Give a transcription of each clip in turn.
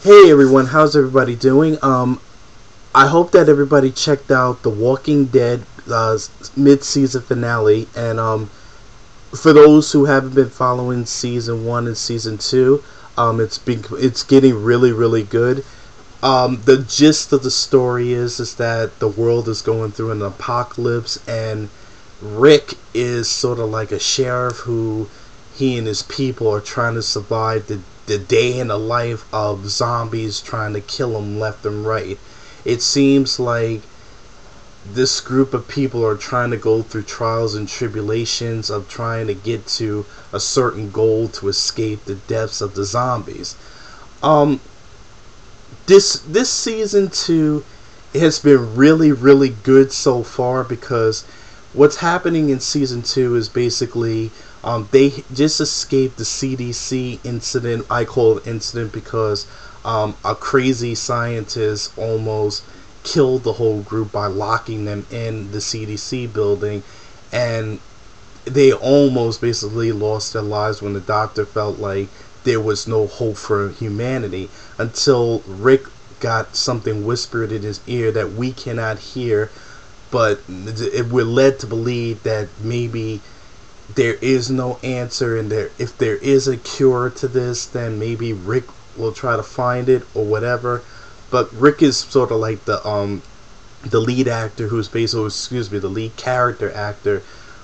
Hey everyone, how's everybody doing? I hope that everybody checked out the Walking Dead mid-season finale, and for those who haven't been following season 1 and season 2, it's getting really good. The gist of the story is that the world is going through an apocalypse, and Rick is sort of like a sheriff who he and his people are trying to survive the day in the life of zombies trying to kill him left and right. It seems like this group of people are trying to go through trials and tribulations of trying to get to a certain goal to escape the deaths of the zombies. Um, this season 2 has been really good so far, because what's happening in season 2 is basically they just escaped the CDC incident. I call it incident because a crazy scientist almost killed the whole group by locking them in the CDC building, and they almost basically lost their lives when the doctor felt like there was no hope for humanity, until Rick got something whispered in his ear that we cannot hear, but we're led to believe that maybe there is no answer, and if there is a cure to this, then maybe Rick will try to find it or whatever. But Rick is sort of like the lead actor, who's basically, excuse me, the lead character actor,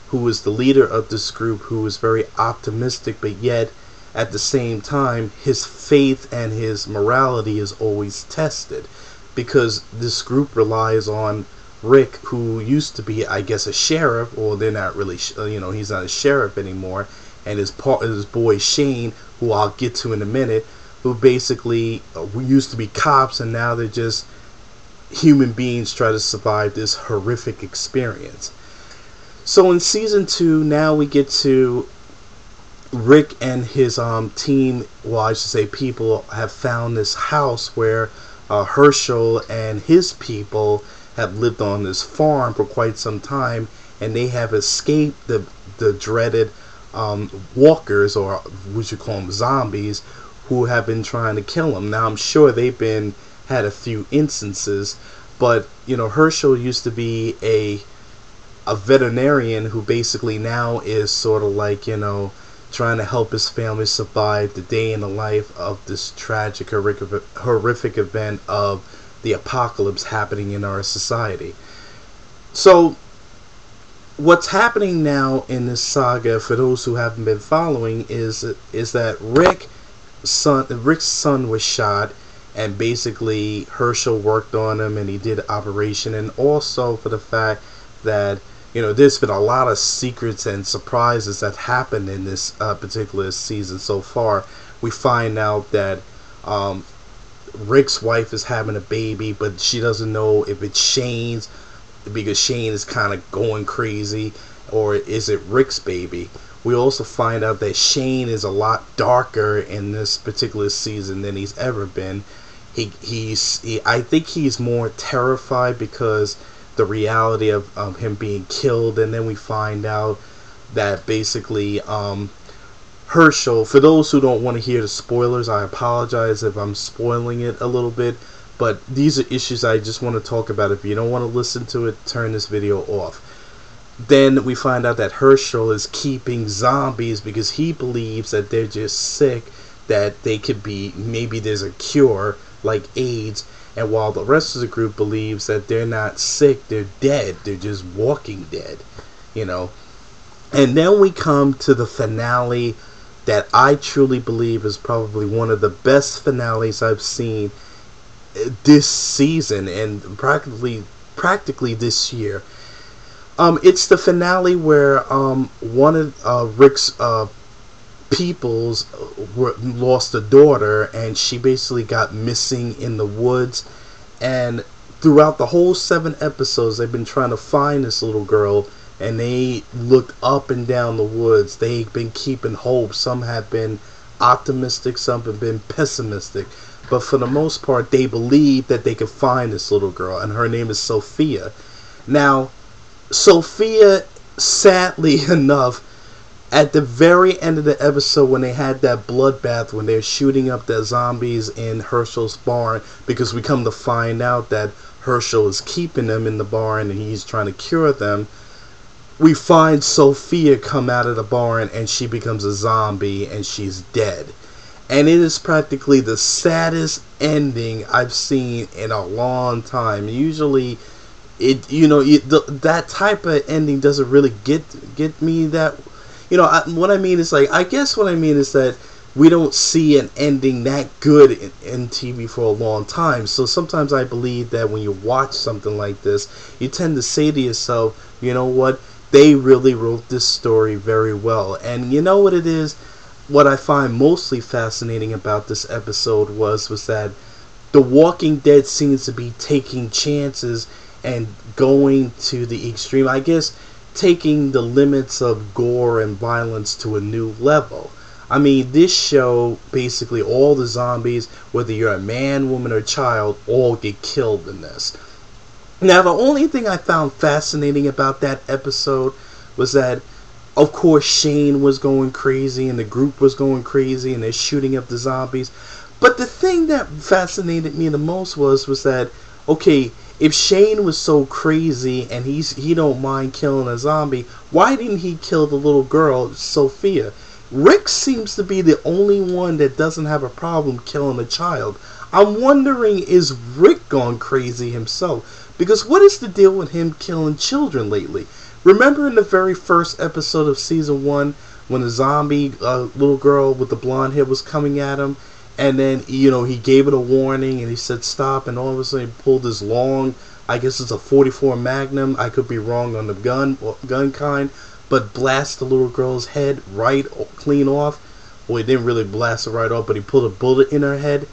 who is the leader of this group, who is very optimistic, but yet at the same time his faith and his morality is always tested, because this group relies on Rick, who used to be, I guess, a sheriff, or they're not really, he's not a sheriff anymore, and his boy Shane, who I'll get to in a minute, who basically used to be cops, and now they're just human beings try to survive this horrific experience. So in season 2, now we get to Rick and his team, well, I should say people, have found this house where Herschel and his people have lived on this farm for quite some time, and they have escaped the dreaded walkers, or we should call them zombies, who have been trying to kill them. Now I'm sure they've had a few instances, but Herschel used to be a veterinarian who basically now is sort of like trying to help his family survive the day in the life of this tragic, horrific event of the apocalypse happening in our society. So what's happening now in this saga, for those who haven't been following, is that Rick's son was shot, and basically Herschel worked on him, and he did operation, and also for the fact that there's been a lot of secrets and surprises that happened in this particular season so far. We find out that Rick's wife is having a baby, but she doesn't know if it's Shane's, because Shane is kind of going crazy, or is it Rick's baby. We also find out that Shane is a lot darker in this particular season than he's ever been. I think he's more terrified because the reality of him being killed. And then we find out that basically Herschel, for those who don't want to hear the spoilers, I apologize if I'm spoiling it a little bit, but these are issues I just want to talk about. If you don't want to listen to it, turn this video off. Then we find out that Herschel is keeping zombies because he believes that they're just sick, that they could be, maybe there's a cure like AIDS, and while the rest of the group believes that they're not sick, they're dead, they're just walking dead. And then we come to the finale that I truly believe is probably one of the best finales I've seen this season, and practically this year. It's the finale where one of Rick's peoples lost a daughter, and she basically got missing in the woods, and throughout the whole 7 episodes they've been trying to find this little girl, and they looked up and down the woods. They've been keeping hope. Some have been optimistic, some have been pessimistic, but for the most part they believe that they could find this little girl, and her name is Sophia. Now Sophia, sadly enough, At the very end of the episode, when they had that bloodbath, when they're shooting up the zombies in Herschel's barn, because we come to find out that Herschel is keeping them in the barn and he's trying to cure them, we find Sophia come out of the barn and she becomes a zombie and she's dead. And it is practically the saddest ending I've seen in a long time. Usually, that type of ending doesn't really get me. That, what I mean is, like, I guess what I mean is that we don't see an ending that good in TV for a long time. So sometimes I believe that when you watch something like this, you tend to say to yourself, you know what, they really wrote this story very well. And you know what it is? What I find mostly fascinating about this episode was that The Walking Dead seems to be taking chances and going to the extreme. I guess taking the limits of gore and violence to a new level. I mean, this show, basically all the zombies, whether you're a man, woman, or child, all get killed in this. Now, the only thing I found fascinating about that episode was that, of course, Shane was going crazy and the group was going crazy and they're shooting up the zombies. But the thing that fascinated me the most was that, okay, if Shane was so crazy and he don't mind killing a zombie, why didn't he kill the little girl, Sophia? Rick seems to be the only one that doesn't have a problem killing a child. I'm wondering, is Rick gone crazy himself? Because what is the deal with him killing children lately? Remember in the very first episode of season 1 when the zombie little girl with the blonde hair was coming at him, and then he gave it a warning and he said stop, and all of a sudden he pulled this long, I guess it's a 44 Magnum, I could be wrong on the gun kind, but blast the little girl's head right clean off. Well, he didn't really blast it right off, but he put a bullet in her head.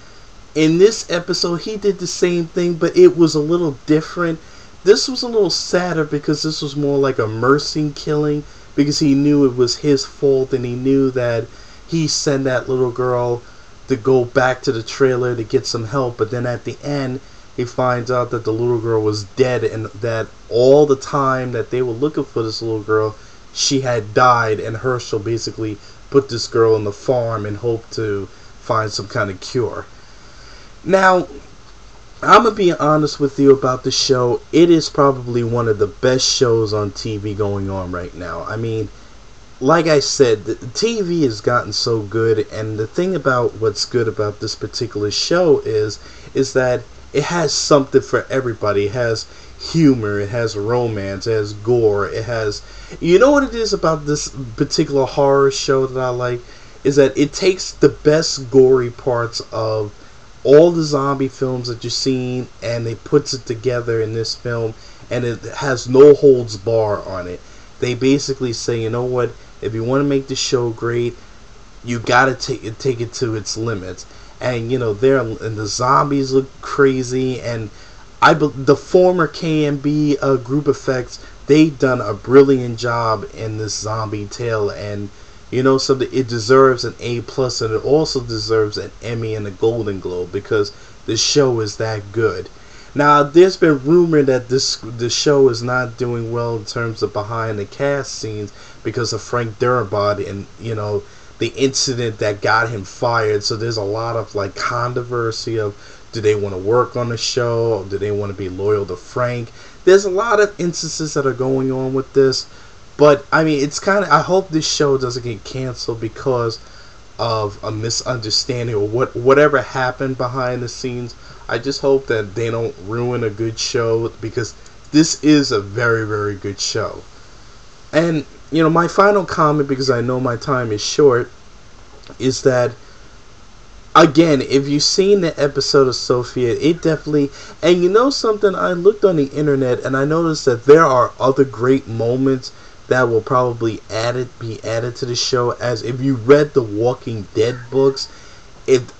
In this episode, he did the same thing, but it was a little different. This was a little sadder because this was more like a mercy killing, because he knew it was his fault and he knew that he sent that little girl to go back to the trailer to get some help, but then at the end he finds out that the little girl was dead and that all the time that they were looking for this little girl, she had died, and Herschel basically put this girl on the farm and hoped to find some kind of cure. Now, I'm going to be honest with you about the show. It is probably one of the best shows on TV going on right now. I mean, like I said, the TV has gotten so good, and the thing about what's good about this particular show is that it has something for everybody. It has humor, it has romance, it has gore, it has... You know what it is about this particular horror show that I like? Is that it takes the best gory parts of all the zombie films that you've seen and it puts it together in this film, and it has no holds bar on it. They basically say, you know what, if you want to make the show great, you gotta take it to its limits. And the zombies look crazy, and the former KMB group effects, they done a brilliant job in this zombie tale, and so it deserves an A+, and it also deserves an Emmy and a Golden Globe because the show is that good. Now, there's been rumor that the show is not doing well in terms of behind the cast scenes because of Frank Darabont and the incident that got him fired. So there's a lot of controversy of, do they want to work on the show, or do they want to be loyal to Frank? There's a lot of instances that are going on with this. But, I mean, it's kind of... I hope this show doesn't get canceled because of a misunderstanding or whatever happened behind the scenes. I just hope that they don't ruin a good show, because this is a very, very good show. And, my final comment, because I know my time is short, is that, again, if you've seen the episode of Sophia, it definitely... And something? I looked on the internet and I noticed that there are other great moments that will probably be added to the show. As if you read the Walking Dead books,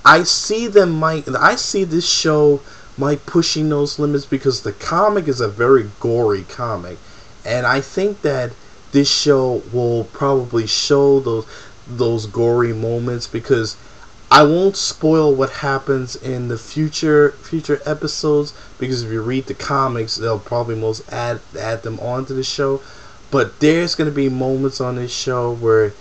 I see this show might pushing those limits, because the comic is a very gory comic, and I think that this show will probably show those gory moments, because I won't spoil what happens in the future episodes, because if you read the comics, they'll probably most add them onto the show. But there's going to be moments on this show where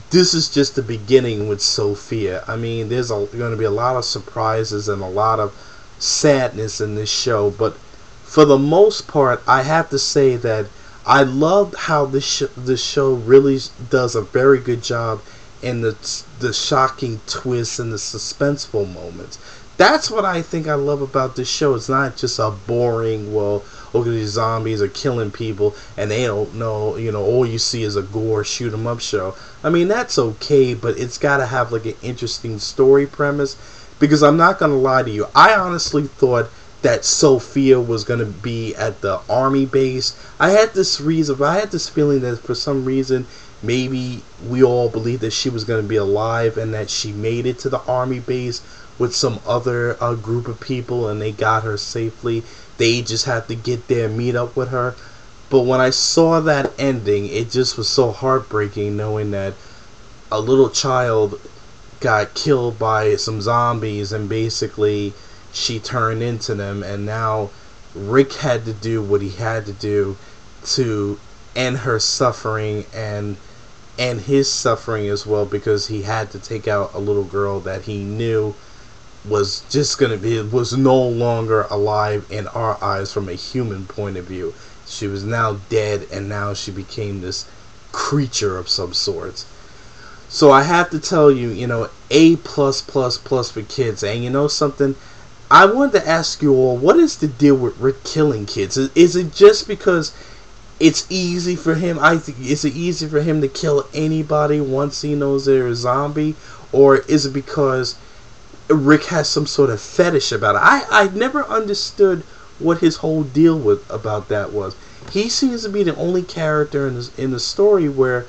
this is just the beginning with Sophia. I mean, there's going to be a lot of surprises and a lot of sadness in this show, but for the most part, I have to say that I loved how this show really does a very good job in the shocking twists and the suspenseful moments. That's what I think I love about this show. It's not just a boring, well, okay, these zombies are killing people and they don't know, all you see is a gore shoot 'em up show. I mean, that's okay, but it's got to have like an interesting story premise, because I'm not going to lie to you, I honestly thought that Sophia was going to be at the army base. I had this feeling that for some reason maybe we all believed that she was going to be alive and that she made it to the army base with some other group of people and they got her safely. They just had to get there and meet up with her. But when I saw that ending, it just was so heartbreaking knowing that a little child got killed by some zombies and basically she turned into them, and now Rick had to do what he had to do to end her suffering and his suffering as well, because he had to take out a little girl that he knew was just going to be, was no longer alive in our eyes from a human point of view. She was now dead, and now she became this creature of some sorts. So I have to tell you, A+++ for kids. And you know something? I wanted to ask you all, what is the deal with Rick killing kids? Is it just because it's easy for him? Is it easy for him to kill anybody once he knows they're a zombie? Or is it because Rick has some sort of fetish about it? I never understood what his whole deal about that was. He seems to be the only character in the story where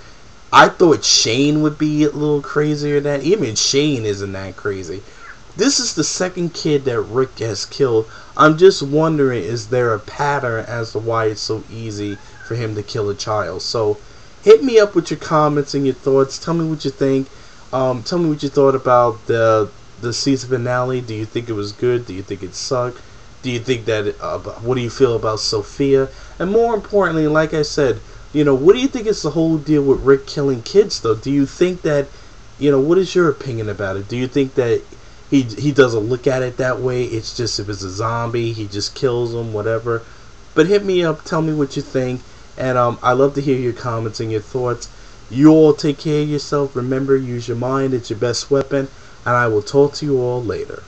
I thought Shane would be a little crazier than that. Even Shane isn't that crazy. This is the second kid that Rick has killed. I'm just wondering, is there a pattern as to why it's so easy for him to kill a child? So hit me up with your comments and your thoughts. Tell me what you think. Tell me what you thought about the season finale. Do you think it was good? Do you think it sucked? Do you think that, what do you feel about Sophia? And more importantly, like I said, what do you think is the whole deal with Rick killing kids, though? Do you think that, what is your opinion about it? Do you think that he doesn't look at it that way? It's just, if it's a zombie, he just kills them, whatever. But hit me up, tell me what you think, and I love to hear your comments and your thoughts. You all take care of yourself. Remember, use your mind, it's your best weapon, and I will talk to you all later.